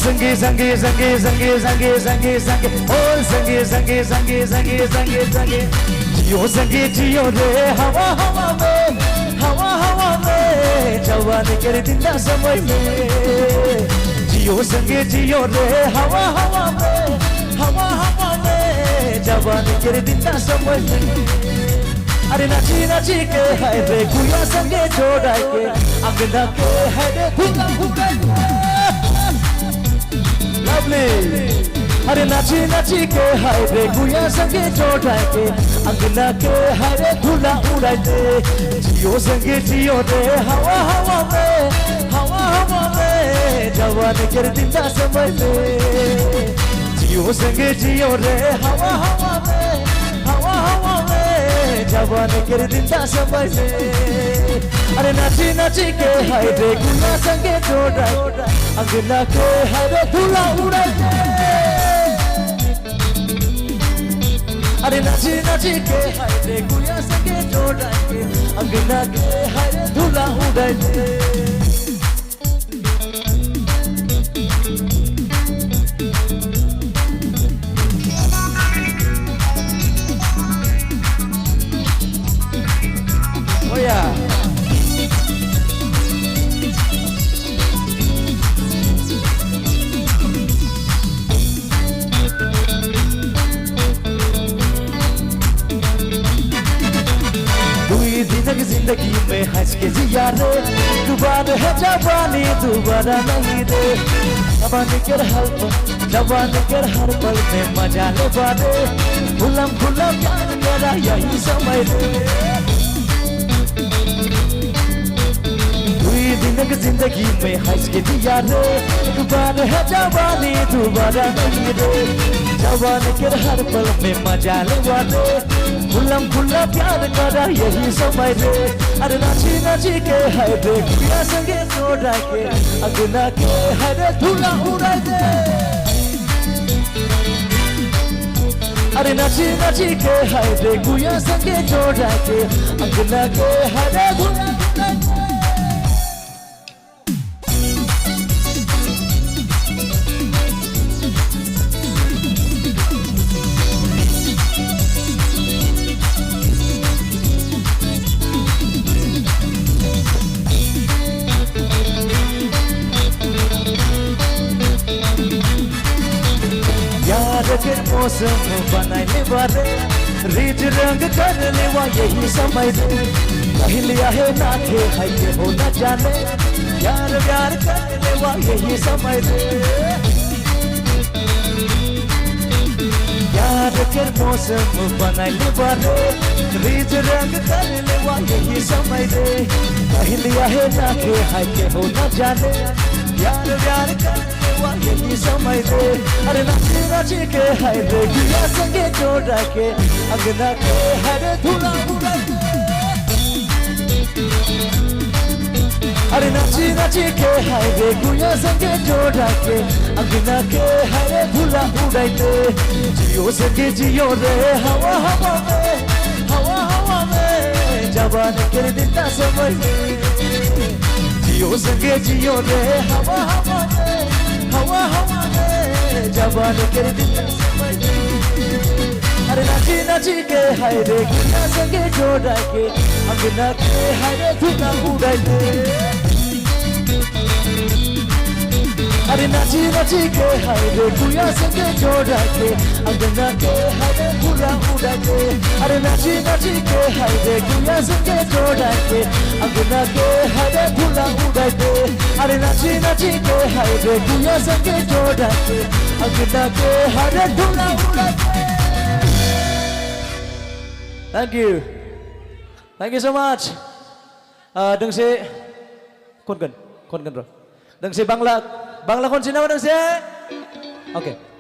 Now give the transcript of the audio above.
संगे संगे संगे संगे संगे संगे संगे ओ संगे संगे संगे संगे संगे संगे जियो संगे जियो रे हवा हवा में जवानी कर दिंदा समय में जियो संगे जियो रे हवा हवा में जवानी कर दिंदा समय में अरे नाची नाची के है रे गुया संगे जोड़ा के अंगना के है रे भूला भूला लवली अरे नाची नाची के है रे गुया संगे जोड़ा के अंगना के है रे भूला उड़ा दे जियो संगे जियो रे हवा हवा में जवान कर दिंदा समय में जियो संगे जियो रे हवा हवा में जवान कर दिंदा समय में अरे नाची नाची के हाय रे गुना संगे जोड़ा अंगना के हाय रे धूला उड़ा अरे नाची नाची के हाय रे गुना संगे जोड़ा अंगना के हाय रे धूला उड़ा जिंदगी में हंस के जिया रे दोबारा है जवानी दोबारा नहीं रे जवानी कर हर पल में मजा ले बारे खुलम खुलम प्यार मेरा यही समय रे हुई दिन की जिंदगी में हंस के जिया रे दोबारा है जवानी दोबारा नहीं रे जवानी कर हर पल में मजा ले बारे खुलम खुला प्यार करा यही समय रे अरे नाची नाची के है रे गुया संगे जोड़ा के अंगना के है रे धूला उड़ा दे अरे नाची नाची के है रे गुया संगे जोड़ा के अंगना के है रे धूला उड़ा दे फिर मौसम बनाने वाले रीत रंग करने वाले यही समय रे पहलिया है ना थे है ये हो न जाने प्यार प्यार करने वाले यही समय रे यार फिर मौसम बनाने वाले रीत रंग करने वाले यही समय रे पहलिया है ना थे है ये हो न जाने प्यार प्यार करने यही समय रे अरे नाची नाची के है रे गुया संगे जोड़ा के अंगना के है रे धूला उड़ा अरे नाची नाची के है रे गुया संगे जोड़ा के अंगना के है रे धूला उड़ा जियो संगे जियो रे हवा हवा में जवान कर दिंदा समय में जियो संगे जियो रे हवा हवा में जवान कर दिंदा समय में अरे नाची नाची के हाय रे गुया संगे जोड़ा के अंगना के हाय रे धूला उड़ा अरे नाची नाची के हाय रे गुया संगे जोड़ा के अंगना के हाय रे धूला उड़ा अरे नाची नाची के हाय रे गुया संगे जोड़ा के अंगना के हाय रे धूला उड़ा अरे नाची नाची के हाय रे गुया संगे जोड़ा के अंगना के हाय रे धूला उड़ा Thank you so much. Đừng xe con gần rồi. Đừng xe băng lạc con xin nào đừng xe. Okay.